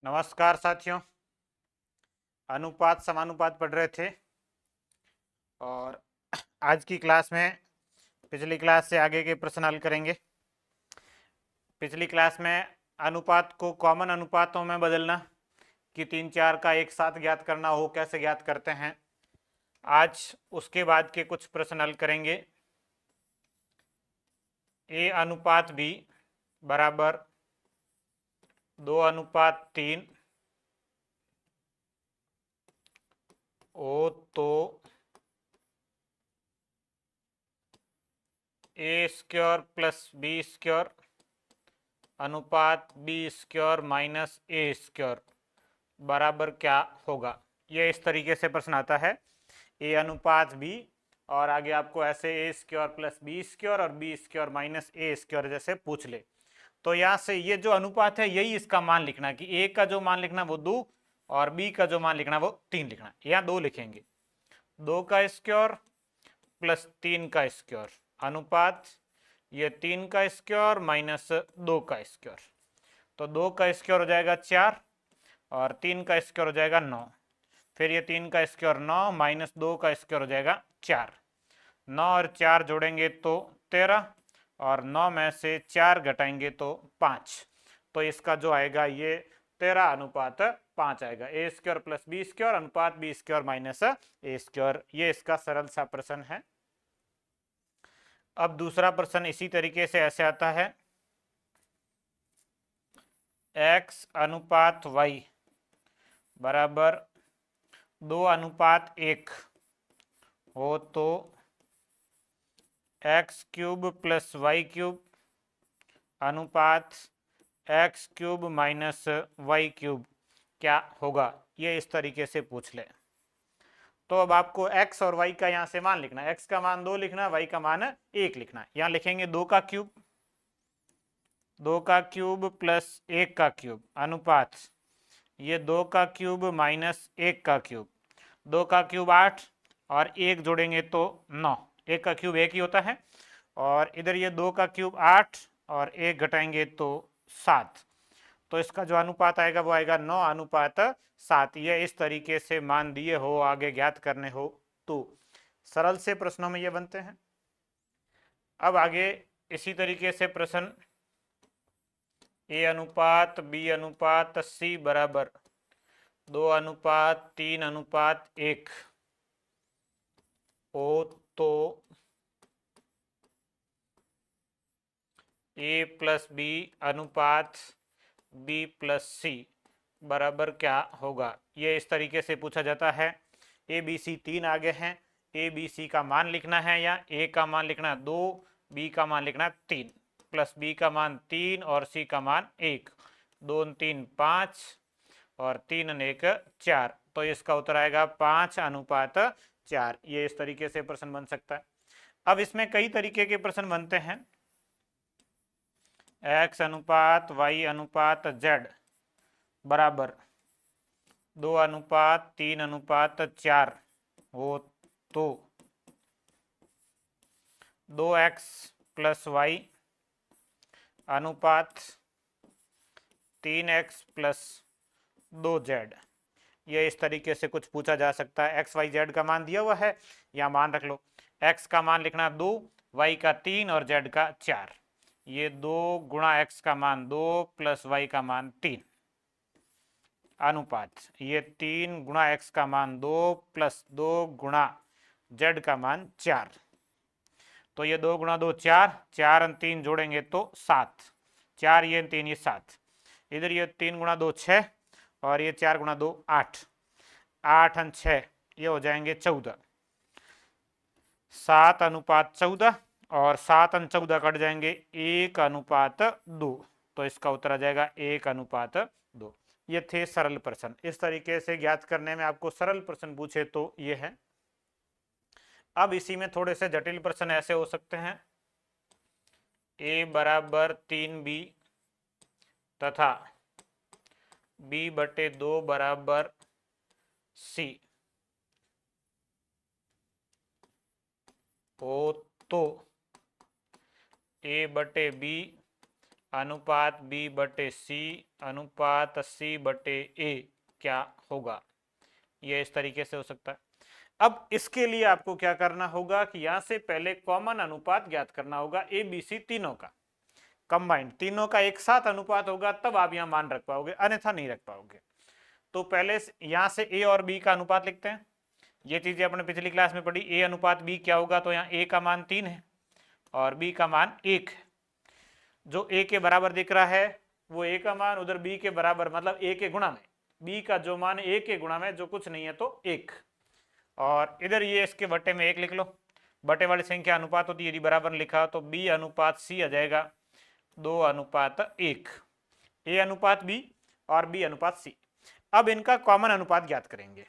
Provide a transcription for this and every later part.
नमस्कार साथियों। अनुपात समानुपात पढ़ रहे थे और आज की क्लास में पिछली क्लास से आगे के प्रश्न हल करेंगे। पिछली क्लास में अनुपात को कॉमन अनुपातों में बदलना कि 3 4 का एक साथ ज्ञात करना हो कैसे ज्ञात करते हैं, आज उसके बाद के कुछ प्रश्न हल करेंगे। ए अनुपात बी बराबर 2:3 हो तो ए स्क्वायर प्लस बी स्क्वायर अनुपात बी स्क्वायर माइनस ए स्क्वायर बराबर क्या होगा। ये इस तरीके से प्रश्न आता है, ए अनुपात बी और आगे आपको ऐसे ए स्क्वायर प्लस बी स्क्वायर और बी स्क्वायर माइनस ए स्क्वायर जैसे पूछ ले। तो यहाँ से ये जो अनुपात है यही इसका मान लिखना कि ए का जो मान लिखना वो 2 और बी का जो मान लिखना वो 3 लिखना। यहाँ 2 लिखेंगे, 2 का स्क्वायर प्लस 3 का स्क्वायर अनुपात ये 3 का स्क्वायर माइनस 2 का स्क्वायर। तो 2 का स्क्वायर हो जाएगा 4 और 3 का स्क्वायर हो जाएगा 9। फिर ये 3 का स्क्वायर 9 माइनस 2 का स्क्वायर हो जाएगा 4। 9 और 4 जोड़ेंगे तो 13 और 9 में से 4 घटाएंगे तो 5। तो इसका जो आएगा ये 13:5 आएगा। ए स्क्वायर प्लस बी स्क्वायर अनुपात बी स्क्वायर माइनस ए स्क्वायर, ये इसका सरल सा प्रश्न है। अब दूसरा प्रश्न इसी तरीके से ऐसे आता है, x अनुपात y बराबर 2:1 हो तो x cube plus y cube अनुपात x cube minus y cube क्या होगा। ये इस तरीके से पूछ ले। तो अब आपको x और y का यहाँ से मान लिखना है। x का मान 2 लिखना, y का मान 1 लिखना। यहाँ लिखेंगे 2 का क्यूब, 2 का क्यूब प्लस 1 का क्यूब अनुपात ये 2 का क्यूब माइनस 1 का क्यूब। 2 का क्यूब 8 और 1 जोड़ेंगे तो 9। 1 का क्यूब 1 ही होता है और इधर ये 2 का क्यूब 8 और 1 घटाएंगे तो 7। तो इसका जो अनुपात आएगा वो आएगा 9:7। ये इस तरीके से मान दिए हो आगे ज्ञात करने हो तो सरल से प्रश्नों में ये बनते हैं। अब आगे इसी तरीके से प्रश्न ए अनुपात बी अनुपात सी बराबर 2:3:1 हो तो ए प्लस बी अनुपात बी प्लस सी बराबर क्या होगा। ये इस तरीके से पूछा जाता है। ए बी सी 3 आगे हैं, ए बी सी का मान लिखना है या ए का मान लिखना 2, बी का मान लिखना 3 प्लस बी का मान 3 और सी का मान 1। 2 3 5 और 3 1 4। तो इसका उत्तर आएगा 5:4। ये इस तरीके से प्रश्न बन सकता है। अब इसमें कई तरीके के प्रश्न बनते हैं। x अनुपात y अनुपात z बराबर 2:3:4 हो तो 2x प्लस वाई अनुपात 3x प्लस 2z। ये इस तरीके से कुछ पूछा जा सकता है। एक्स वाई जेड का मान दिया हुआ है, यहाँ मान रख लो। एक्स का मान लिखना 2, वाई का 3 और जेड का 4। ये 2 गुणा एक्स का मान 2 प्लस वाई का मान 3 अनुपात ये 3 गुणा एक्स का मान 2 प्लस 2 गुणा जेड का मान 4। तो ये 2 गुणा 2 4, 4 और 3 जोड़ेंगे तो 7। 4 ये 3 ये 7। इधर ये 3 गुणा 2 6 और ये 4 गुणा 2 8। 8 और 6 ये हो जाएंगे 14। 7:14 और 7 और 14 कट जाएंगे 1:2। तो इसका उत्तर आ जाएगा 1:2। ये थे सरल प्रश्न। इस तरीके से ज्ञात करने में आपको सरल प्रश्न पूछे तो ये है। अब इसी में थोड़े से जटिल प्रश्न ऐसे हो सकते हैं, a बराबर 3b तथा b/2 बराबर c हो तो a/b अनुपात बी बटे सी अनुपात सी बटे ए क्या होगा। ये इस तरीके से हो सकता है। अब इसके लिए आपको क्या करना होगा कि यहां से पहले कॉमन अनुपात ज्ञात करना होगा ए बी सी तीनों का कंबाइंड, तीनों का एक साथ अनुपात होगा तब आप यहां मान रख पाओगे, अन्यथा नहीं रख पाओगे। तो पहले यहां से ए और बी का अनुपात लिखते हैं। ये चीजें अपने पिछली क्लास में पढ़ी, ए अनुपात बी क्या होगा, तो यहाँ ए का मान 3 है और बी का मान 1 है। जो ए के बराबर दिख रहा है वो ए का मान उधर बी के बराबर, मतलब ए के गुणा में, बी का जो मान ए के गुणा में, जो कुछ नहीं है तो 1, और इधर ये इसके बटे में 1 लिख लो। बटे वाली संख्या अनुपात होती है, यदि बराबर लिखा तो बी अनुपात सी आ जाएगा 2:1, ए अनुपात बी और बी अनुपात सी। अब इनका कॉमन अनुपात ज्ञात करेंगे।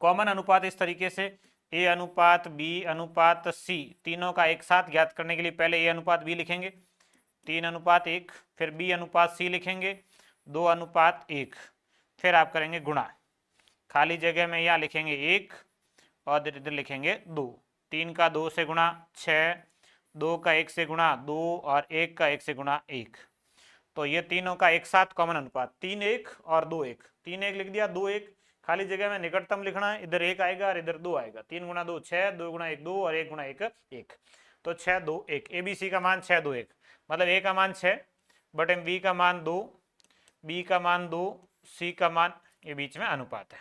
कॉमन अनुपात इस तरीके से, ए अनुपात बी अनुपात सी तीनों का एक साथ ज्ञात करने के लिए पहले ए अनुपात बी लिखेंगे 3:1, फिर बी अनुपात सी लिखेंगे 2:1, फिर आप करेंगे गुणा, खाली जगह में यहाँ लिखेंगे 1 और इधर लिखेंगे 2, 3 का 2 से गुणा 6, 2 का 1 से गुणा 2 और 1 का 1 से गुणा 1। तो ये तीनों का एक साथ कॉमन अनुपात 3:1 और 2:1, 3:1 लिख दिया, 2:1 खाली जगह में निकटतम लिखना है, इधर 1 आएगा और इधर 2 आएगा, 3 गुणा 2 6, 2 गुणा 1 2 और 1 गुणा 1 1, तो 6:2:1। ए बी सी का मान 6:2:1, मतलब ए का मान 6 बटे बी का मान 2, बी का मान 2, सी का मान, ये बीच में अनुपात है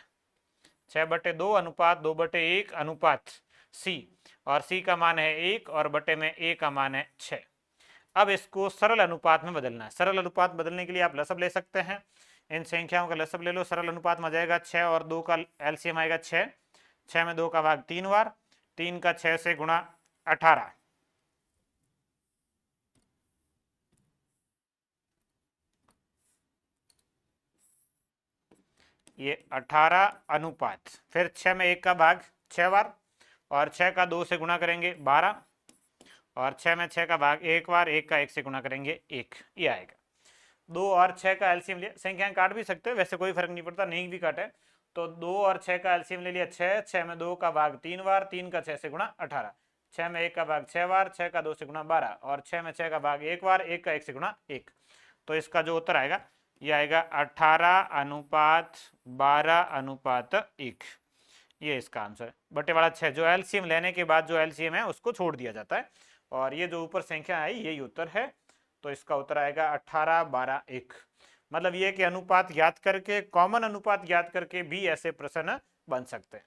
6/2 अनुपात 2/1 अनुपात सी, और सी का मान है 1 और बटे में ए का मान है 6। अब इसको सरल अनुपात में बदलना है। सरल अनुपात बदलने के लिए आप लसब ले सकते हैं, इन संख्याओं का लसब ले लो। सरल अनुपात में आ जाएगा 6 और 2 का एलसीएम आएगा 6, 6 में 2 का भाग 3 बार, 3 का 6 से गुणा 18, ये 18 अनुपात, फिर 6 में 1 का भाग 6 बार और 6 का 2 से गुणा करेंगे 12, और 6 में 6 का भाग 1 बार, 1 का 1 से गुणा करेंगे 1, ये आएगा। 2 और 6 का एलसीएम लिया, संख्याएं काट भी सकते हैं वैसे कोई फर्क नहीं पड़ता, नहीं भी काटे तो 2 और 6 का एलसीएम ले लिया 6, 6 में 2 का भाग 3 बार, 3 का 6 से गुणा 18, 6 में 1 का भाग 6 बार, 6 का 2 से गुणा 12 और 6 में 6 का भाग 1 बार, 1 का 1 से गुणा 1। तो इसका जो उत्तर आएगा ये आएगा 18:12:1, ये इसका आंसर है। बटे वाला 6 जो एलसीएम लेने के बाद जो एलसीएम है उसको छोड़ दिया जाता है, और ये जो ऊपर संख्या आई यही उत्तर है। तो इसका उत्तर आएगा 18:12:1। मतलब ये कि अनुपात ज्ञात करके, कॉमन अनुपात ज्ञात करके भी ऐसे प्रश्न बन सकते हैं।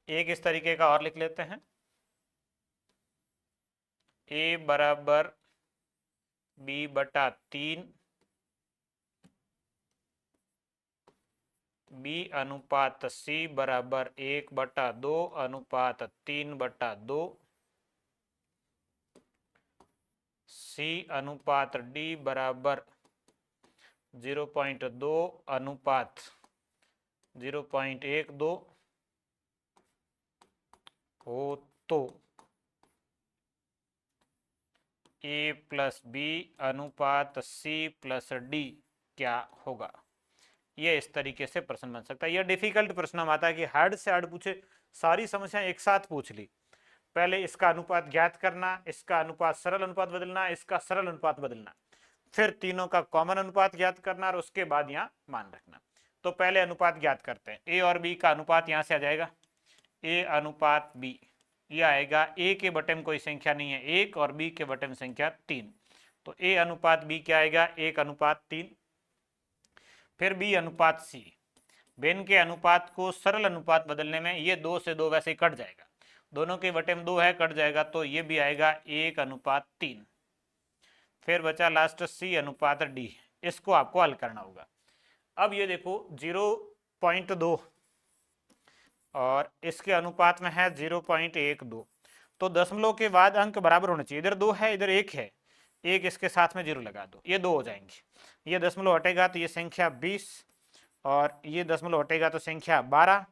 एक इस तरीके का और लिख लेते हैं, a बराबर b/3, b अनुपात c बराबर 1/2 अनुपात 3/2, c अनुपात d बराबर 0.2 अनुपात 0.12 हो तो a प्लस बी अनुपात c प्लस डी क्या होगा। ये इस तरीके से प्रश्न बन सकता है। यह डिफिकल्ट प्रश्न हम आता है कि हार्ड से हार्ड पूछे, सारी समस्याएं एक साथ पूछ ली, पहले इसका अनुपात ज्ञात करना, इसका अनुपात सरल अनुपात बदलना, इसका सरल अनुपात बदलना, फिर तीनों का कॉमन अनुपात ज्ञात करना और उसके बाद यहाँ मान रखना। तो पहले अनुपात ज्ञात करते हैं। ए और बी का अनुपात यहाँ से आ जाएगा ए अनुपात बी, ये आएगा ए के बटे में कोई संख्या नहीं है 1 और बी के बटे में संख्या 3, तो ए अनुपात बी क्या आएगा 1:3। फिर बी अनुपात सी, बेन के अनुपात को सरल अनुपात बदलने में ये 2 से 2 वैसे ही कट जाएगा, दोनों के बटे में 2 है कट जाएगा, तो ये भी आएगा 1:3। फिर बचा लास्ट सी अनुपात डी, इसको आपको हल करना होगा। अब ये देखो 0.2 और इसके अनुपात में है 0.12, तो दशमलव के बाद अंक बराबर होना चाहिए, इधर 2 है इधर 1 है, 1 इसके साथ में 0 लगा दो, ये 2 हो जाएंगे। ये दशमलव हटेगा तो ये संख्या 20 और ये दशमलव हटेगा तो संख्या 12,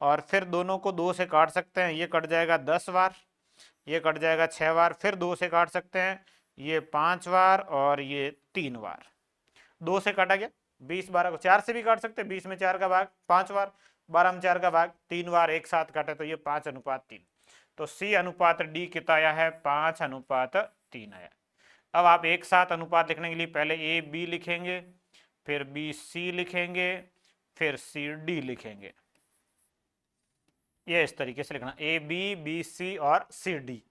और फिर दोनों को 2 से काट सकते हैं, ये कट जाएगा 10 बार, ये कट जाएगा 6 बार, फिर 2 से काट सकते हैं, ये 5 बार और ये 3 बार, 2 से काटा गया। 20 12 को 4 से भी काट सकते हैं, 20 में 4 का भाग 5 बार, 12 में 4 का भाग 3 बार, एक साथ काटे तो ये 5:3। तो सी अनुपात डी कितना आया है 5:3 आया। अब आप एक साथ अनुपात लिखने के लिए पहले ए बी लिखेंगे, फिर बी सी लिखेंगे, फिर सी डी लिखेंगे। ये इस तरीके से लिखना, ए बी बी सी और सी डी।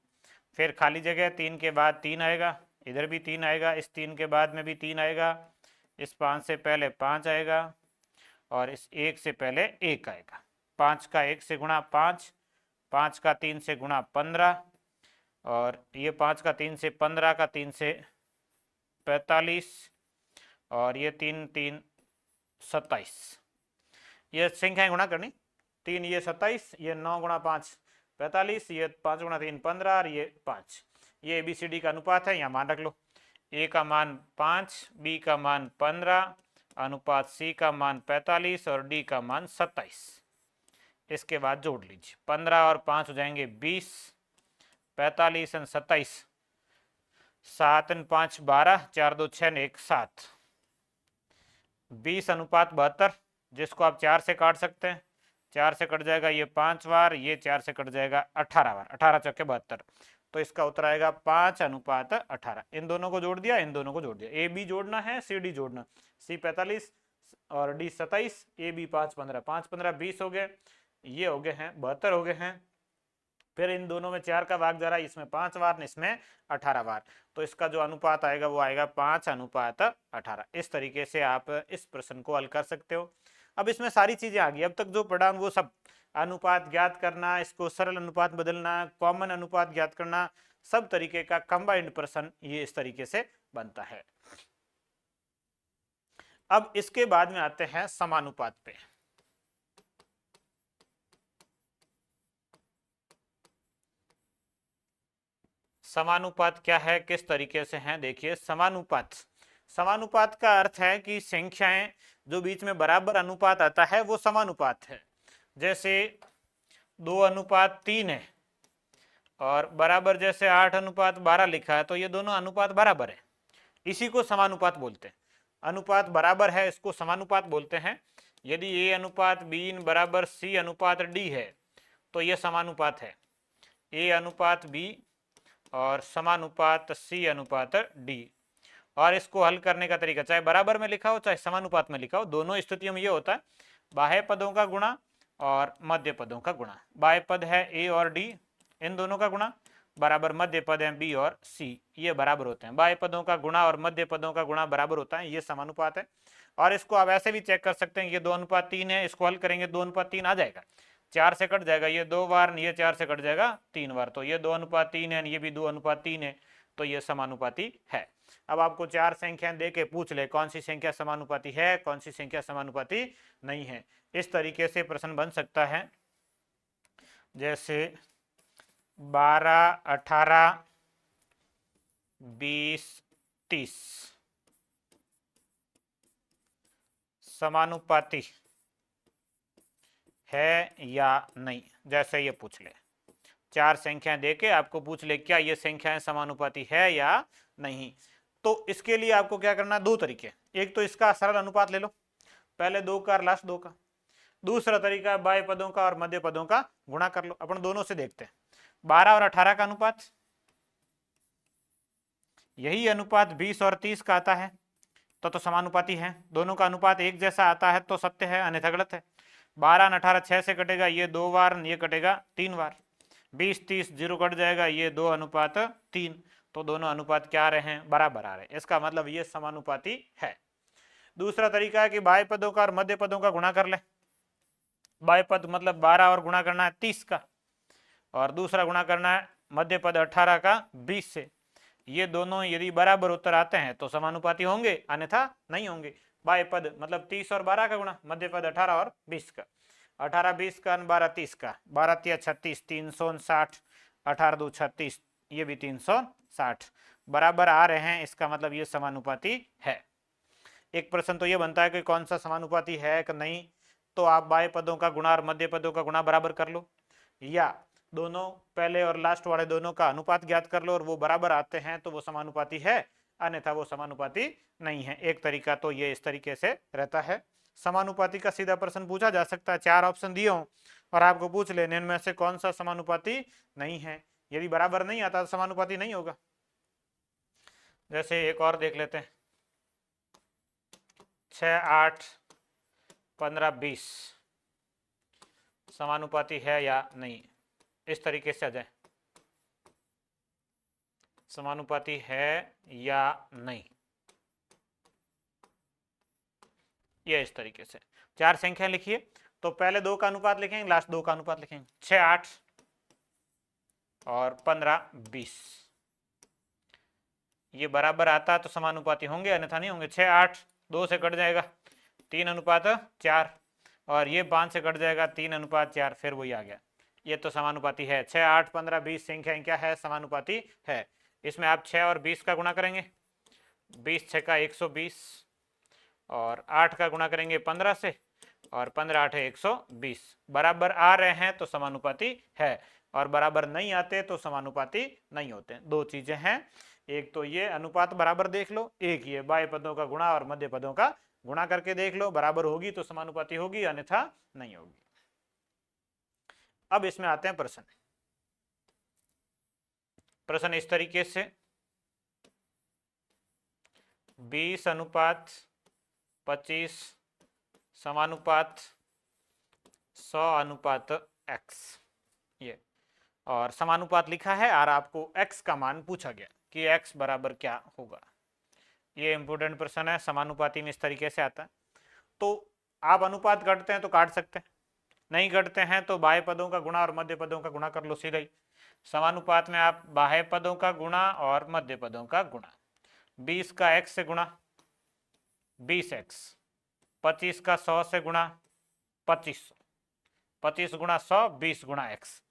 फिर खाली जगह 3 के बाद 3 आएगा, इधर भी 3 आएगा, इस 3 के बाद में भी 3 आएगा, इस 5 से पहले 5 आएगा और इस 1 से पहले 1 आएगा। 5 का 1 से गुणा 5, 5 का 3 से गुणा 15, और ये 5 का 3 से 15 का 3 से 45, और ये 3 3 27। ये संख्याएं गुणा करनी, 3 ये 27, ये 9 गुणा 5 45, ये 5 गुणा 3 15 और ये 5। ये ABCD का अनुपात है, यहाँ मान रख लो। ए का मान 5, बी का मान 15, अनुपात सी का मान 45 और डी का मान 27। इसके बाद जोड़ लीजिए, 15 और 5 हो जाएंगे 20, 45 और 27, 7 और 5 12, 4 2 6 1 7, 20 अनुपात 72, जिसको आप 4 से काट सकते हैं। 4 से कट जाएगा ये 5 बार, ये 4 से कट जाएगा 18 बार, 18 चौके 72। तो इसका उत्तर आएगा 5 अनुपात 18। इन दोनों को जोड़ दिया, इन दोनों को जोड़ दिया, ए बी जोड़ना है, सी डी जोड़ना, सी 45 और डी 27, ए बी 5 15, 5 15 20 हो गए, ये हो गए हैं 72 हो गए हैं। फिर इन दोनों में 4 का भाग जा रहा है, इसमें 5 बार, इसमें 18 बार, तो इसका जो अनुपात आएगा वो आएगा 5 अनुपात 18। इस तरीके से आप इस प्रश्न को हल कर सकते हो। अब इसमें सारी चीजें आ गई, अब तक जो पढ़ा वो सब, अनुपात ज्ञात करना, इसको सरल अनुपात बदलना, कॉमन अनुपात ज्ञात करना, सब तरीके का कंबाइंड प्रश्न ये इस तरीके से बनता है। अब इसके बाद में आते हैं समानुपात पे। समानुपात क्या है, किस तरीके से है, देखिए समानुपात, समानुपात का अर्थ है कि संख्याएं जो बीच में बराबर अनुपात आता है वो समानुपात है। जैसे 2 अनुपात 3 है और बराबर जैसे 8 अनुपात 12 लिखा है, तो ये दोनों अनुपात बराबर है, इसी को समानुपात बोलते हैं। अनुपात बराबर है, इसको समानुपात बोलते हैं। यदि ए अनुपात बी बराबर सी अनुपात डी है तो ये समानुपात है, ए अनुपात बी और समानुपात सी अनुपात डी। और इसको हल करने का तरीका, चाहे बराबर में लिखा हो चाहे समानुपात में लिखा हो, दोनों स्थितियों में ये होता है बाह्य पदों का गुणा और मध्य पदों का गुणा। बाह्य पद है ए और डी, इन दोनों का गुणा, बराबर मध्य पद है बी और सी, ये बराबर होते हैं। बाह्य पदों का गुणा और मध्य पदों का गुणा बराबर होता है, ये समानुपात है। और इसको आप ऐसे भी चेक कर सकते हैं, ये 2 अनुपात 3 है, इसको हल करेंगे 2 अनुपात 3 आ जाएगा, 4 से कट जाएगा ये 2 बार, ये 4 से कट जाएगा 3 बार, तो ये 2 अनुपात 3 है, ये भी 2 अनुपात 3 है, तो ये समानुपाती है। अब आपको 4 संख्याएं दे के पूछ ले कौन सी संख्या समानुपाती है, कौन सी संख्या समानुपाती नहीं है, इस तरीके से प्रश्न बन सकता है। जैसे 12 18 20 30 समानुपाती है या नहीं, जैसे ये पूछ ले, 4 संख्याएं देके आपको पूछ ले क्या ये संख्याएं समानुपाती है या नहीं। तो इसके लिए आपको क्या करना, 2 तरीके, एक तो इसका सरल अनुपात ले लो, पहले 2 का और लास्ट 2 का। दूसरा तरीका बाह्य पदों का और मध्य पदों का गुणा कर लो। अपन दोनों से देखते हैं, 12 और 18 का अनुपात, यही अनुपात 20 और 30 का आता है, तो समानुपाती है। दोनों का अनुपात एक जैसा आता है तो सत्य है, अन्यथा गलत है। 12 और 18 6 से कटेगा, ये 2 बार, ये कटेगा 3 बार, 20 30 0 कट जाएगा, ये 2 अनुपात 3, तो दोनों अनुपात क्या आ रहे हैं, बराबर आ रहे हैं, इसका मतलब ये समानुपाती है। दूसरा तरीका है कि बाह्य पदों का और मध्य पदों का गुणा कर ले। बाह्य पद मतलब 12 और गुणा करना है 30 का, और दूसरा गुणा करना है मध्य पद 18 का 20 से। ये दोनों यदि बराबर उत्तर आते हैं तो समानुपाती होंगे, अन्यथा नहीं होंगे। बाह्य पद मतलब 30 और 12 का गुणा, मध्य पद 18 और 20 का, 18 20 का 12 30 का, 12 3 36 360, 18 2 36, ये भी 360 बराबर आ रहे हैं, इसका मतलब ये समानुपाती है। एक प्रश्न तो ये बनता है कि कौन सा समानुपाती है कि नहीं, तो आप बाह्य पदों का गुणा और मध्य पदों का गुणा बराबर कर लो, या दोनों पहले और लास्ट वाले दोनों का अनुपात ज्ञात कर लो और वो बराबर आते हैं तो वो समानुपाती है, अन्यथा वो समानुपाती नहीं है। एक तरीका तो ये इस तरीके से रहता है। समानुपाती का सीधा प्रश्न पूछा जा सकता है, 4 ऑप्शन दिए हों और आपको पूछ लेने इनमें से कौन सा समानुपाती नहीं है, यदि बराबर नहीं आता तो समानुपाती नहीं होगा। जैसे एक और देख लेते हैं, 6, 8, 15, 20 समानुपाती है या नहीं, इस तरीके से आ जाए, समानुपाती है या नहीं, ये इस तरीके से। चार संख्या लिखिए, तो पहले 2 का अनुपात लिखेंगे, लास्ट 2 का अनुपात लिखेंगे। 6, 8 और 15, 20 ये बराबर आता तो समानुपाती होंगे, अन्यथा नहीं होंगे। 6, 8 2 से कट जाएगा, 3:4, और ये 5 से कट जाएगा, 3:4, फिर वही आ गया, ये तो समानुपाती है। 6, 8, 15, 20 संख्या क्या है, समानुपाती है। इसमें आप 6 और 20 का गुणा करेंगे, 20 6 का 120, और 8 का गुणा करेंगे 15 से, और 15 8 है 120। बराबर आ रहे हैं तो समानुपाती है, और बराबर नहीं आते तो समानुपाती नहीं होते। दो चीजें हैं, एक तो ये अनुपात बराबर देख लो, एक ये बाह्य पदों का गुणा और मध्य पदों का गुणा करके देख लो, बराबर होगी तो समानुपाती होगी, अन्यथा नहीं होगी। अब इसमें आते हैं प्रश्न। प्रश्न इस तरीके से, 20:25 समानुपात 100:x, ये और समानुपात लिखा है, और आपको x का मान पूछा गया कि x बराबर क्या होगा। ये इंपोर्टेंट प्रश्न है, समानुपाती में इस तरीके से आता है। तो आप अनुपात करते हैं तो काट सकते हैं, नहीं करते हैं तो बाह्य पदों का गुणा और मध्य पदों का गुणा कर लो सीधा ही। समानुपात में आप बाह्य पदों का गुणा और मध्य पदों का गुणा, 20 का x से गुणा 20x, 25 का 100 से गुणा 2500, 25 गुणा 100 20 गुणा x,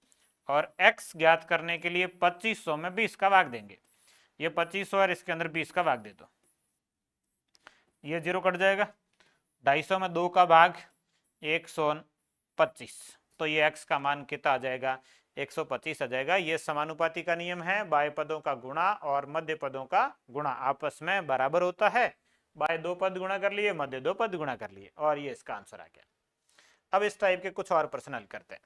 और x ज्ञात करने के लिए 2500 में 20 का भाग देंगे। ये 2500 और इसके अंदर 20 का भाग दे दो, ये 0 कट जाएगा। 250 में 2 का भाग 125, तो ये x का मान कितना आ जाएगा, 125 आ जाएगा। ये समानुपाती का नियम है, बाह्य पदों का गुणा और मध्य पदों का गुणा आपस में बराबर होता है। बाह्य 2 पद गुणा कर लिए, मध्य 2 पद गुणा कर लिए, और ये इसका आंसर आ गया। अब इस टाइप के कुछ और प्रश्न हल करते हैं।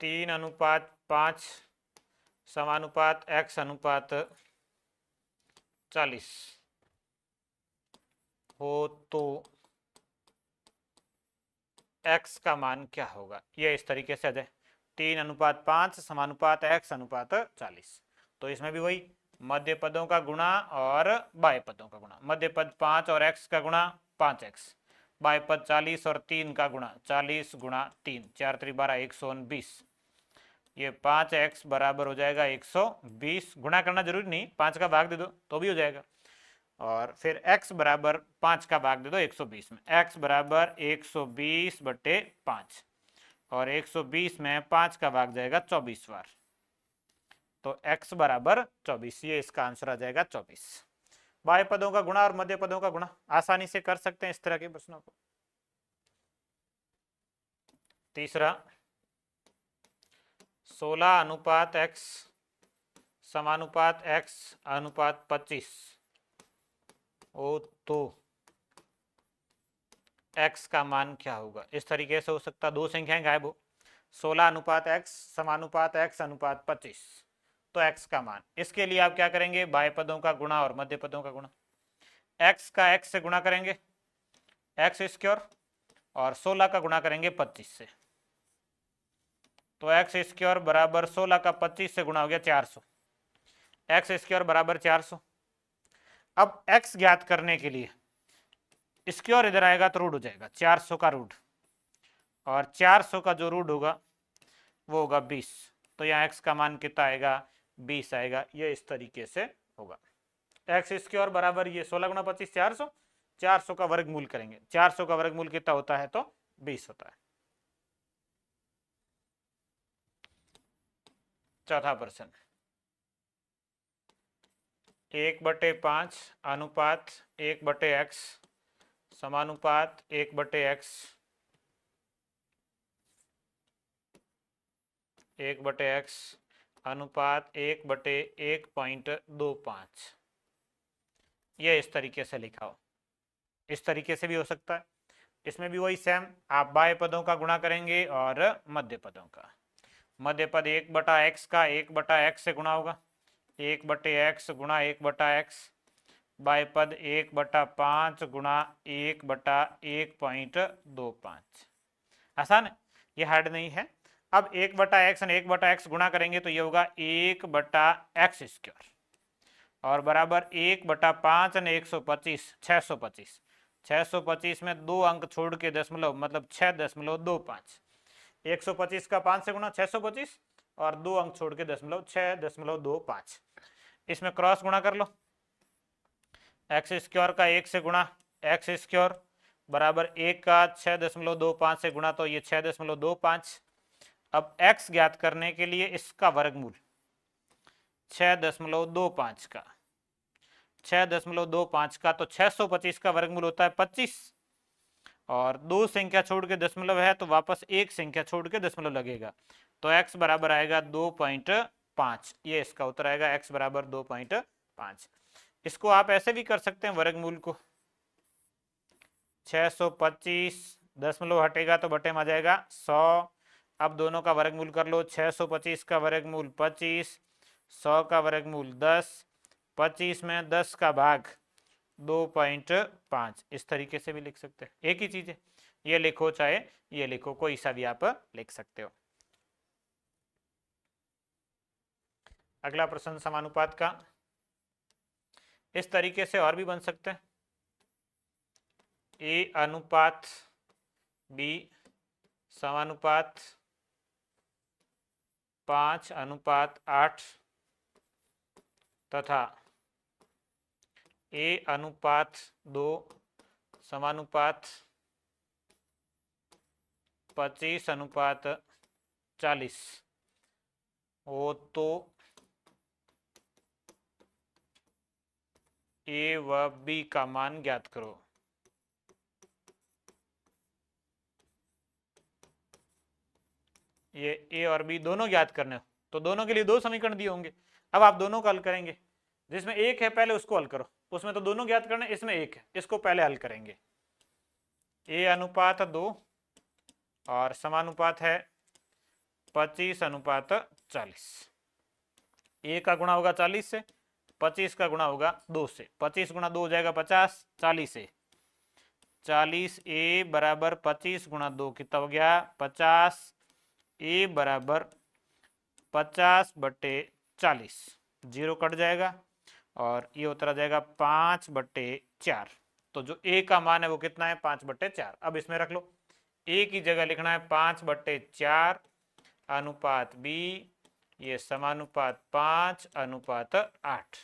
3:5 समानुपात x:40 हो तो x का मान क्या होगा, ये इस तरीके से आ जाए। 3:5 समानुपात x:40, तो इसमें भी वही मध्य पदों का गुणा और बाह्य पदों का गुणा। मध्य पद 5 और x का गुणा 5x, बाह्य पद 40 और 3 का गुणा 40 गुणा 3, 4 3 12 120। ये 5x बराबर हो जाएगा 120, गुणा करना जरूरी नहीं, 5 का भाग दे दो तो भी हो जाएगा। और फिर x बराबर 5 का भाग दे दो 120 में, x बराबर 120/5, और 120 में 5 का भाग जाएगा 24 बार, तो x बराबर 24, ये इसका आंसर आ जाएगा 24। बाह्य पदों का गुणा और मध्य पदों का गुणा आसानी से कर सकते हैं इस तरह के प्रश्नों को। तीसरा, 16:x समानुपात x:25 हो तो x का मान क्या होगा। इस तरीके से हो सकता, दो संख्याएं गायब हो, 16:x समानुपात x:25, तो x का मान, इसके लिए आप क्या करेंगे, बाह्य पदों का गुणा और मध्य पदों का गुणा। x का x से गुणा करेंगे x², और 16 का गुणा करेंगे 25 से, तो x² बराबर 16 का 25 से गुणा हो गया 400, x² बराबर 400। अब x ज्ञात करने के लिए स्क्वायर इधर आएगा तो रूट हो जाएगा, 400 का रूट, और 400 का जो रूट होगा वो होगा 20, तो यहाँ x का मान कितना आएगा, 20 आएगा। ये इस तरीके से होगा। x² बराबर ये 16 गुणा 25 400, 400 का वर्गमूल करेंगे, 400 का वर्गमूल कितना होता है, तो 20 होता है। चौथा प्रश्न, 1/5 अनुपात 1/x समानुपात 1/x 1/x अनुपात 1/1.25, ये इस तरीके से लिखा हो। इस तरीके से भी हो सकता है, इसमें भी वही सेम, आप बाह्य पदों का गुणा करेंगे और मध्य पदों का। मध्य पद 1/x का 1/x से गुणा होगा, 1/x गुणा 1/x बाय पद 1/5 गुणा 1/1.25। आसान है, ये हार्ड नहीं है। अब 1/x और 1/x गुणा करेंगे तो ये होगा 1/x² और बराबर 1/5 और 125 625। 625 में 2 अंक छोड़ के दशमलव मतलब 6.25। 125 का 5 से गुणा 625 और 2 अंक छोड़ के दशमलव 6.25। इसमें क्रॉस गुणा कर लो, x² का 1 से गुणा x² बराबर 1 का 6.25 से गुणा तो ये 6.25। अब x ज्ञात करने के लिए इसका वर्गमूल 6.25 का 6.25 का तो 625 का वर्गमूल होता है 25 और 2 संख्या छोड़ के दशमलव है तो वापस एक संख्या छोड़ के दशमलव लगेगा तो x बराबर आएगा 2.5। ये इसका उत्तर आएगा, x बराबर 2.5। इसको आप ऐसे भी कर सकते हैं, वर्गमूल को 625 दशमलव हटेगा तो बटे में आ जाएगा 100। अब दोनों का वर्गमूल कर लो, 625 का वर्गमूल 25, 100 का वर्गमूल 10, 25 में 10 का भाग 2.5। इस तरीके से भी लिख सकते हैं, एक ही चीज है। ये लिखो चाहे ये लिखो, कोई सा भी आप लिख सकते हो। अगला प्रश्न समानुपात का, इस तरीके से और भी बन सकते हैं। A अनुपात B समानुपात 5:8 तथा A अनुपात 2 समानुपात 25:40 हो तो A व B का मान ज्ञात करो। ये A और B दोनों ज्ञात करने हो तो दोनों के लिए दो समीकरण दिए होंगे। अब आप दोनों को हल करेंगे, जिसमें एक है पहले उसको हल करो, उसमें तो दोनों ज्ञात करने, इसमें एक है, इसको पहले हल करेंगे। A अनुपात 2 और समानुपात है 25:40। A का गुणा होगा 40 से, 25 का गुणा होगा 2 से। 25 गुणा 2 हो जाएगा 50, 40 A 40 A बराबर 25 गुणा 2 कितना हो गया 50। A बराबर 50/40, 0 कट जाएगा और ये उत्तर आ जाएगा 5/4। तो जो A का मान है वो कितना है 5/4। अब इसमें रख लो, A की जगह लिखना है 5/4 अनुपात B, ये समानुपात 5:8।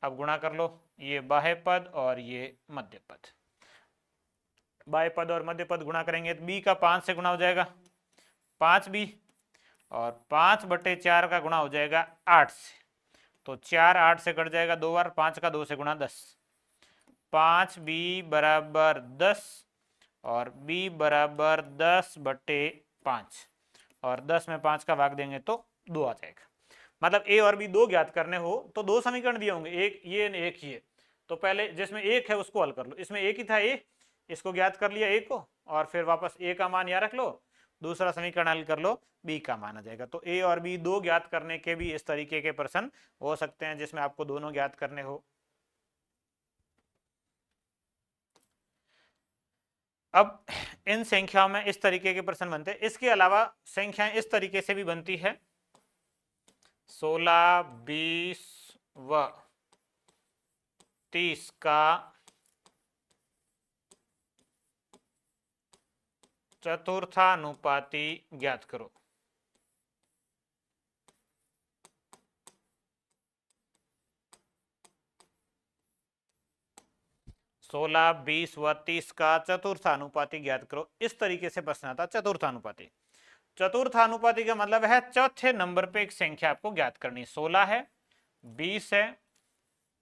अब गुणा कर लो, ये बाह्य पद और ये मध्य पद। बाह्य पद और मध्य पद गुणा करेंगे तो B का 5 से गुणा हो जाएगा 5B और 5/4 का गुणा हो जाएगा 8 से, तो 4 8 से कट जाएगा 2 बार, 5 का 2 से गुणा 10। 5B बराबर 10 और B बराबर 10/5 और 10 में 5 का भाग देंगे तो 2 आ जाएगा। मतलब A और B दो ज्ञात करने हो तो दो समीकरण दिए होंगे, एक ये एक ये। तो पहले जिसमें एक है उसको हल कर लो, इसमें एक ही था A, इसको ज्ञात कर लिया A को और फिर वापस A का मान यहाँ रख लो, दूसरा समीकरण हल कर लो, B का मान आ जाएगा। तो A और B दो ज्ञात करने के भी इस तरीके के प्रश्न हो सकते हैं जिसमें आपको दोनों ज्ञात करने हो। अब इन संख्याओं में इस तरीके के प्रश्न बनते हैं। इसके अलावा संख्याएं इस तरीके से भी बनती है, 16, 20 व 30 का चतुर्थानुपाती ज्ञात करो। सोलह, 20 व 30 का चतुर्थानुपाती ज्ञात करो। इस तरीके से प्रश्न आता चतुर्थानुपाती। चतुर्थानुपाती का मतलब है चौथे नंबर पे एक संख्या आपको ज्ञात करनी। 16 है, 20 है,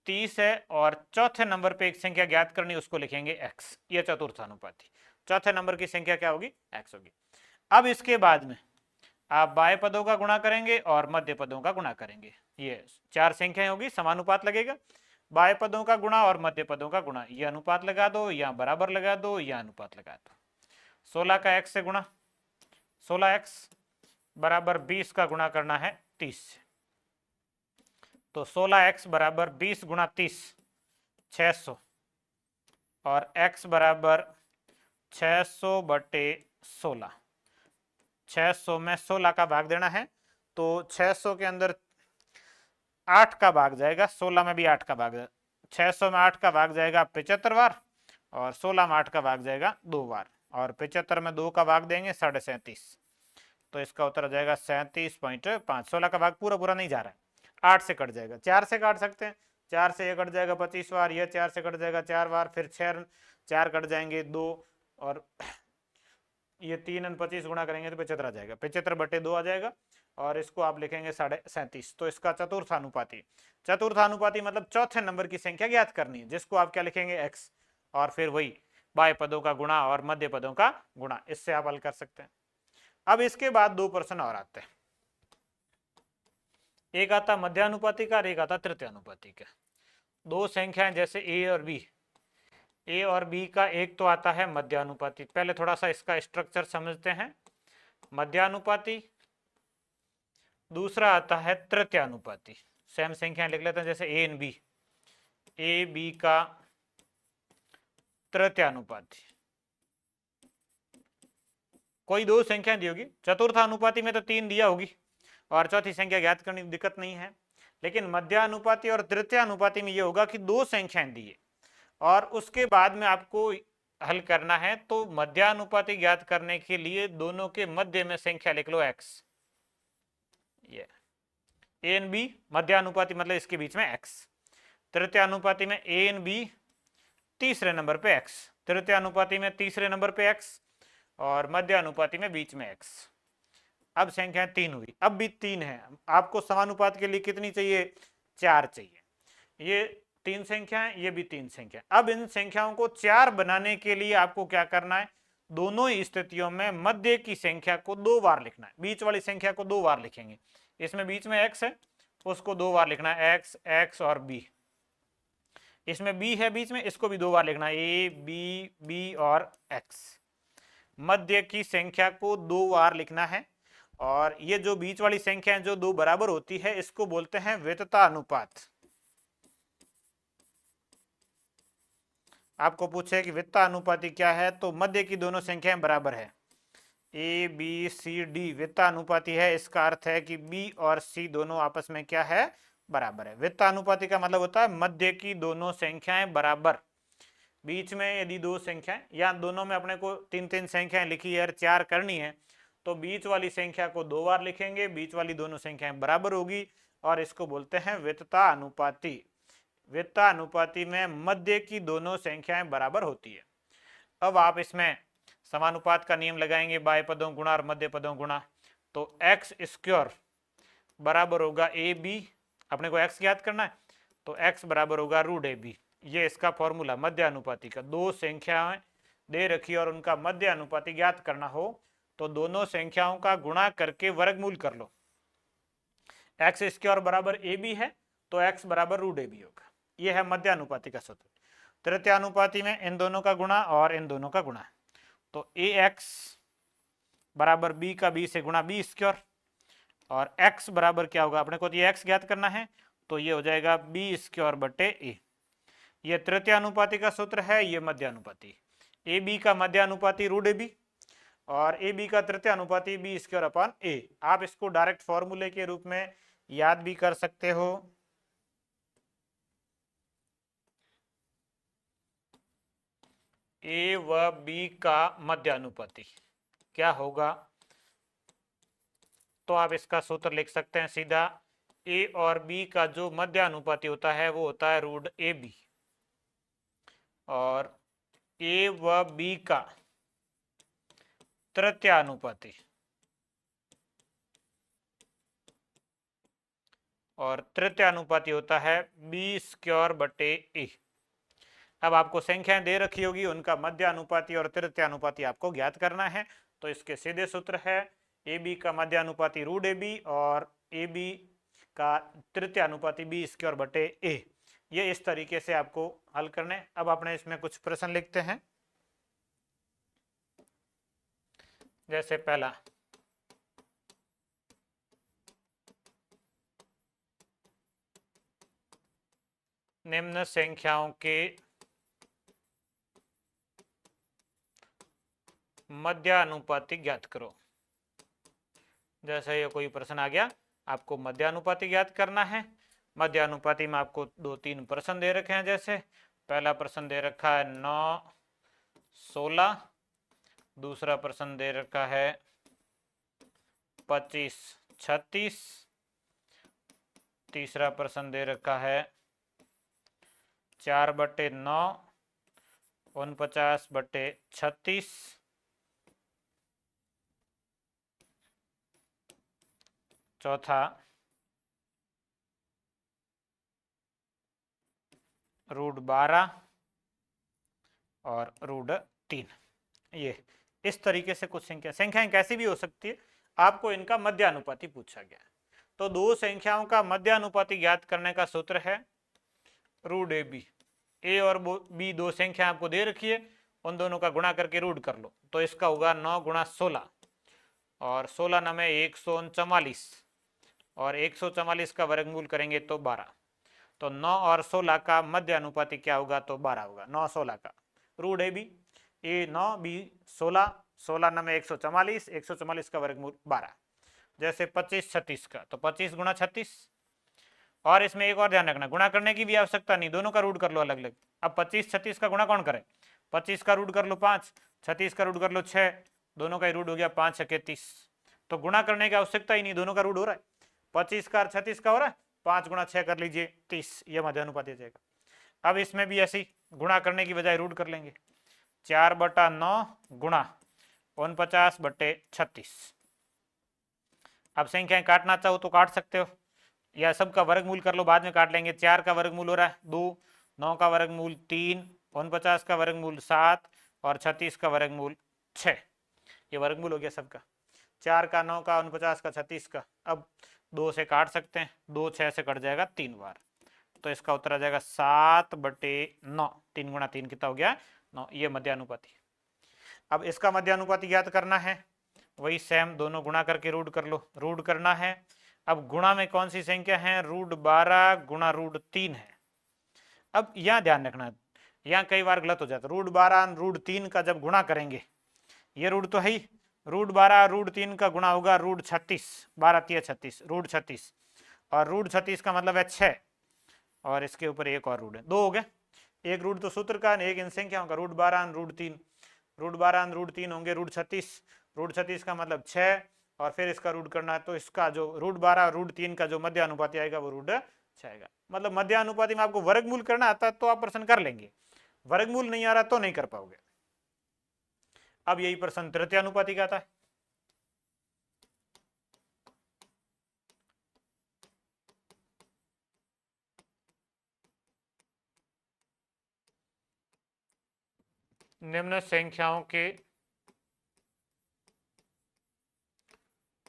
30 है और चौथे नंबर पे एक संख्या ज्ञात करनी, उसको लिखेंगे x। ये चतुर्थानुपाती, चौथे नंबर की संख्या क्या होगी x होगी। अब इसके बाद में आप बाह्य पदों का गुणा करेंगे और मध्य पदों का गुणा करेंगे। ये चार संख्याएं होगी, समानुपात लगेगा। बाह्य पदों का गुणा और मध्य पदों का गुणा, ये अनुपात लगा दो या बराबर लगा दो या अनुपात लगा दो। 16 का x से गुणा, 16x बराबर 20 का गुणा करना है 30 से। तो 16x बराबर 20 गुणा 30 600 और x बराबर 600 बटे 16। 600 में 16 का भाग देना है तो 600 के अंदर 8 का भाग जाएगा, 16 में भी 8 का भाग जाएगा। 600 में 8 का भाग जाएगा 75 बार और 16 में 8 का भाग जाएगा 2 बार और 75 में 2 का भाग देंगे 37.5। तो इसका उत्तर आ जाएगा 37.5। 16 का भाग पूरा पूरा नहीं जा रहा है, 8 से कट जाएगा। 4 से काट सकते हैं, 4 से ये कट जाएगा 25 बार, ये 4 से कट जाएगा 4 बार, फिर 4 कट जाएंगे 2 और ये 3 और 25 गुणा करेंगे तो 75 आ जाएगा। 75 बटे 2 आ जाएगा और इसको आप लिखेंगे 37.5। तो इसका चतुर्थानुपाती, चतुर्थानुपाती मतलब चौथे नंबर की संख्या ज्ञात करनी है, जिसको आप क्या लिखेंगे x और फिर वही बाह्य पदों का गुणा और मध्य पदों का गुणा। इससे आप हल कर सकते हैं। अब इसके बाद 2 प्रश्न और आते हैं। एक आता मध्यानुपाती का और एक आता तृतीयानुपाती का। 2 संख्याएं जैसे a और b, ए और बी का एक तो आता है मध्यानुपाती। पहले थोड़ा सा इसका स्ट्रक्चर समझते हैं। मध्यानुपाती, दूसरा आता है तृतीयानुपाती। सेम संख्या लिख लेते हैं जैसे A and B, A B का तृतीयानुपाती। कोई 2 संख्या दी होगी, चतुर्थानुपाती में तो 3 दिया होगी और चौथी संख्या ज्ञात करने की दिक्कत नहीं है। लेकिन मध्यानुपाती और तृतीयानुपाती में यह होगा कि 2 संख्याएं दी है और उसके बाद में आपको हल करना है। तो मध्यानुपाती ज्ञात करने के लिए दोनों के मध्य में संख्या लिख लो x। ये ए एंड बी मध्यानुपाती मतलब इसके बीच में x। तृतीयानुपाती में ए एंड बी तीसरे नंबर पे x, तृतीयानुपाती में तीसरे नंबर पे x और मध्यानुपाती में बीच में x। अब संख्या 3 हुई, अब भी 3 है। आपको समानुपात के लिए कितनी चाहिए? 4 चाहिए। ये 3 संख्याएं, ये भी 3 संख्या। अब इन संख्याओं को 4 बनाने के लिए आपको क्या करना है? दोनों ही स्थितियों में मध्य की संख्या को 2 बार लिखना है। बीच वाली संख्या को 2 बार लिखेंगे। इसमें बीच में x है, उसको 2 बार लिखना है, x x और b। इसमें b है बीच में, इसको भी 2 बार लिखना है, a b b और x। मध्य की संख्या को 2 बार लिखना है और ये जो बीच वाली संख्या है जो 2 बराबर होती है, इसको बोलते हैं वितता अनुपात। आपको पूछे कि वितता अनुपाती क्या है, तो मध्य की दोनों संख्याएं बराबर है, ए बी सी डी वितता अनुपाती है। इसका अर्थ है कि बी और सी दोनों आपस में क्या है? बराबर है। वितता अनुपाती का मतलब होता है मध्य की दोनों संख्याएं बराबर। बीच में यदि 2 संख्याएं या दोनों में अपने को 3 संख्याएं लिखी है और 4 करनी है, तो बीच वाली संख्या को 2 बार लिखेंगे, बीच वाली दोनों संख्याएं बराबर होगी और इसको बोलते हैं वितता अनुपाती। वितता अनुपाती में मध्य की दोनों संख्याएं बराबर होती है। अब आप इसमें समानुपात का नियम लगाएंगे, बाह्य पदों गुणा और मध्य पदों गुणा। तो एक्स स्क्वायर बराबर होगा ए बी, अपने को एक्स ज्ञात करना है, तो एक्स बराबर होगा रूट ए बी। ये इसका फॉर्मूला मध्य अनुपाती का। 2 संख्याएं दे रखी और उनका मध्य अनुपाती ज्ञात करना हो तो दोनों संख्याओं का गुणा करके वर्गमूल कर लो। एक्स स्क्वायर बराबर ए बी है तो एक्स बराबर रूट ए बी होगा। यह है मध्य अनुपाती का सूत्र। तृतीयानुपाती में इन दोनों का गुणा और इन दोनों का गुणा, तो ए एक्स बराबर बी का बी से गुणा बी स्क्वायर और x बराबर क्या होगा? अपने को तो ये x ज्ञात करना है, तो ये हो जाएगा बी स्क्वायर बटे ए। ये तृतीयानुपाती का सूत्र है, ये मध्यानुपाती। ए बी का मध्यानुपाती रूट ए बी और ए बी का तृतीयानुपाती बी स्क्वायर अपॉन ए। आप इसको डायरेक्ट फॉर्मूले के रूप में याद भी कर सकते हो। ए व बी का मध्यानुपाती क्या होगा? तो आप इसका सूत्र लिख सकते हैं सीधा, ए और बी का जो मध्यानुपाती होता है वो होता है रूट ए बी और ए व बी का तृतीयानुपाती और तृतीयानुपाती होता है बी स्क्वायर बटे ए। अब आपको संख्याएं दे रखी होगी, उनका मध्यानुपाती और तृतीयानुपाती आपको ज्ञात करना है। तो इसके सीधे सूत्र है, ए बी का मध्यानुपाती रूट ए बी और ए बी का तृतीयानुपाती बी स्क्वायर बटे ए। ये इस तरीके से आपको हल करने। अब अपने इसमें कुछ प्रश्न लिखते हैं। जैसे पहला, निम्न संख्याओं के मध्यानुपाती ज्ञात करो। जैसे ये कोई प्रश्न आ गया, आपको मध्यानुपाती ज्ञात करना है। मध्यानुपाती में आपको 2-3 प्रश्न दे रखे हैं। जैसे पहला प्रश्न दे रखा है 9-16, दूसरा प्रश्न दे रखा है 25-36, तीसरा प्रश्न दे रखा है 4/9 49/36, चौथा √12 और √3। ये इस तरीके से कुछ संख्याएं कैसी भी हो सकती है, आपको इनका मध्यानुपाती पूछा गया है। तो दो संख्याओं का मध्यानुपाती ज्ञात करने का सूत्र है √AB। ए और बी दो संख्या आपको दे रखी है, उन दोनों का गुणा करके रूट कर लो, तो इसका होगा 9 × 16 और 16 9 में 144 और 144 का वर्गमूल करेंगे तो 12। तो 9 और 16 का मध्यानुपाती क्या होगा, तो 12 होगा। 9-16 का √AB, ए 9 बी 16, 16 9 में 144, 144 का वर्गमूल 12। जैसे 25-36 का, तो 25 × 36। और इसमें एक और ध्यान रखना, गुणा करने की भी आवश्यकता नहीं, दोनों का रूट कर लो अलग अलग। अब 25-36 का गुणा कौन करे, 25 का रूट कर लो 5, 36 का रूट कर लो 6, दोनों का ही रूट हो गया 5 × 30। तो गुणा करने की आवश्यकता ही नहीं, दोनों का रूट हो रहा है। 25 का और 36 का हो रहा है, 5 × 6 कर लीजिए 30, यह मध्यानुपाती आ जाएगा। अब इसमें भी ऐसे ही गुणा करने की बजाय रूट कर लेंगे। 4/9 गुणा 49/36। अब संख्याएं काटना चाहो तो काट सकते हो, या सबका वर्गमूल कर लो, बाद में काट लेंगे। 4 का वर्गमूल हो रहा है 2, 9 का वर्गमूल 3, 49 का वर्गमूल 7 और 36 का वर्गमूल 6। ये वर्गमूल हो गया सबका, 4 का, 9 का, 49 का, 36 का। अब 2 से काट सकते हैं, 2 6 से कट जाएगा 3 बार, तो इसका उत्तर आ जाएगा 7/9। 3 × 3 कितना हो गया, 9। ये मध्यानुपाती। अब इसका मध्यानुपाती ज्ञात करना है, वही सेम दोनों गुणा करके रूट कर लो, रूट करना है। अब गुणा में कौन सी संख्या है, √12 गुणा √3 है। अब यहां ध्यान रखना, यहां कई बार गलत हो जाता है। √12 √3 का जब गुणा करेंगे, ये रूट तो है ही, √12 √3 का गुणा होगा √36, 12 × 36, √36, और √36 का मतलब है 6, और इसके ऊपर एक और रूट है, 2 हो गए। एक रूट तो सूत्र का, एक इन संख्याओं का, √12 √3, √12 √3 होंगे √36, √36 का मतलब 6, और फिर इसका रूट करना है, तो इसका जो √12 √3 का जो मध्यानुपाती आएगा वो √6 आएगा। मतलब मध्यानुपाती में आपको वर्गमूल करना आता है तो आप प्रश्न कर लेंगे, वर्गमूल नहीं आ रहा तो नहीं कर पाओगे। अब यही प्रश्न तृतीयानुपाती का आता है। निम्न संख्याओं के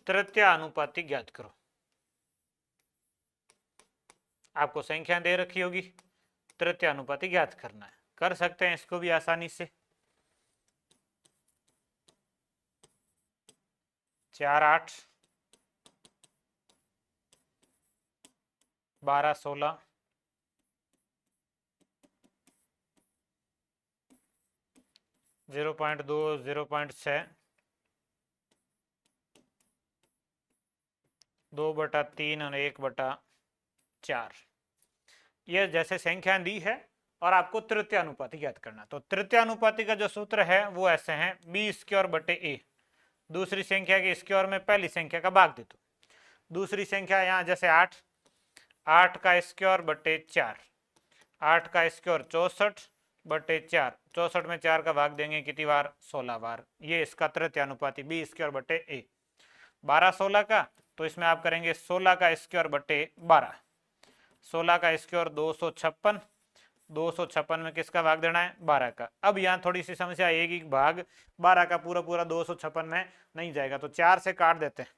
तृतीयानुपाती ज्ञात करो। आपको संख्या दे रखी होगी, तृतीयानुपाती ज्ञात करना है, कर सकते हैं इसको भी आसानी से। 4 8 12 16 0.2 0.6 2/3 और 1/4। यह जैसे संख्या दी है और आपको तृतीयानुपाती ज्ञात करना। तो तृतीयानुपाती का जो सूत्र है वो ऐसे हैं, b²/a। दूसरी संख्या के स्क्वायर में पहली संख्या का भाग दे दो। दूसरी संख्या यहाँ जैसे 8, 8 का स्क्वायर/4, 8 का स्क्वायर 64/4, 64 में 4 का भाग देंगे कितनी बार, 16 बार। ये इसका तृतीयानुपाती b²/a। 12 16 का, तो इसमें आप करेंगे 16 का स्क्वायर/12, 16 का स्क्वायर 256, 256 में किसका भाग देना है, 12 का। अब यहाँ थोड़ी सी समस्या, एक ही भाग 12 का पूरा पूरा 256 में नहीं जाएगा, तो 4 से काट देते हैं।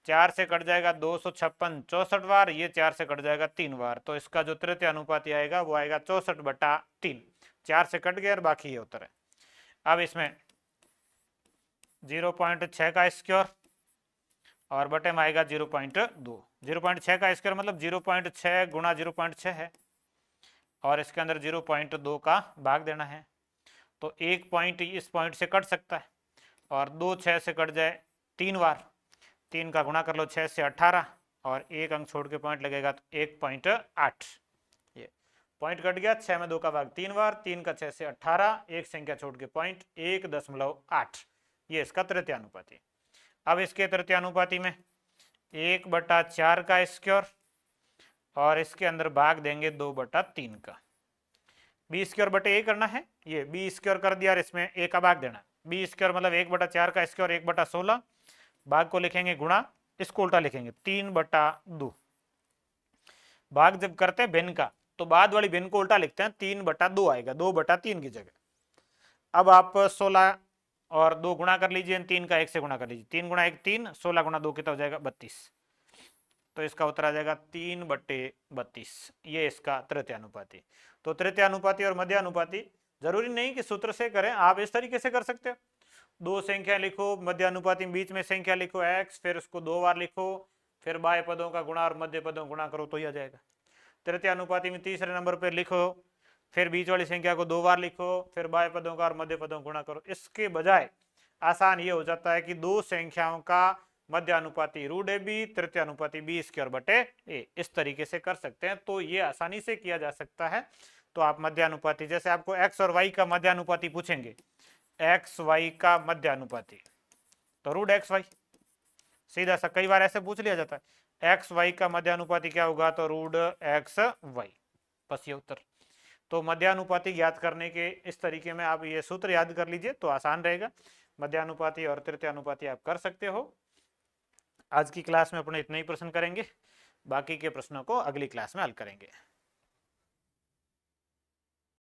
4 से कट जाएगा 256 64 बार, ये 4 से कट जाएगा 3 बार, तो इसका जो तृतीयानुपाती आएगा वो आएगा 64/3। 4 से कट गया और बाकी ये उत्तर है। अब इसमें 0.6 का स्क्वायर और बटे में आएगा 0.2। 0.6 का स्क्वायर मतलब 0.6 गुणा 0.6 है। और इसके अंदर 0.2 का भाग देना है। तो एक पॉइंट इस पॉइंट से कट सकता है और 2 6 से कट जाए 3 बार, 3 का गुणा कर लो 6 से 18 और एक अंक छोड़ के पॉइंट लगेगा तो 1.8। ये पॉइंट कट गया, 6 में 2 का भाग 3 बार, 3 का 6 से 18, एक संख्या छोड़ के पॉइंट 1.8। ये इसका तृतीयानुपाती। अब इसके तृतीयानुपाती में 1/4 का स्क्वायर और इसके अंदर भाग देंगे 2/3 का। बी स्क्वायर बटे ए करना है, ये बी स्क्वायर कर दिया और इसमें ए का भाग देना। बी स्क्वायर मतलब 1/4 का स्क्वायर 1/16, भाग को लिखेंगे गुणा, इसको उल्टा लिखेंगे 3/2। भाग जब करते हैं भिन्न का तो बाद वाली भिन्न को उल्टा लिखते हैं, 3/2 आएगा, 2/3 की जगह। अब आप 16 और 2 गुणा कर लीजिए, 3 का 1 से गुणा कर लीजिए, 3 गुणा 1 3, 16 गुणा 2 कितना हो जाएगा 32। तो इसका उत्तर आ जाएगा 3/32। ये इसका तृतीयानुपाती। तो तृतीयानुपाती और मध्यानुपाती जरूरी नहीं कि सूत्र से करें, आप इस तरीके से कर सकते हो। दो संख्या लिखो, मध्यानुपाती बीच में संख्या लिखो x, फिर उसको 2 बार लिखो, फिर बाह्य पदों का गुणा और मध्य पदों गुणा करो तो ही आ जाएगा। तृतीयानुपाती में तीसरे नंबर पर लिखो, फिर बीच वाली संख्या को 2 बार लिखो, फिर बाह्य पदों का और मध्य पदों गुणा करो। इसके बजाय आसान ये हो जाता है कि दो संख्याओं का मध्यानुपाती √AB, तृतीयानुपाती बी स्क्वायर बटे ए, इस तरीके से कर सकते हैं। तो ये आसानी से किया जा सकता है। तो आप मध्यानुपाती, जैसे आपको x और y का मध्यानुपाती पूछेंगे, x y का मध्यानुपाती तो √xy, सीधा सा, कई बार ऐसे पूछ लिया जाता है x y का मध्यानुपाती क्या होगा, तो √xy, बस ये उत्तर। तो मध्यानुपाती ज्ञात करने के इस तरीके में आप ये सूत्र याद कर लीजिए तो आसान रहेगा। मध्यानुपाती और तृतीयानुपाती आप कर सकते हो। आज की क्लास में अपने इतने ही प्रश्न करेंगे, बाकी के प्रश्नों को अगली क्लास में हल करेंगे।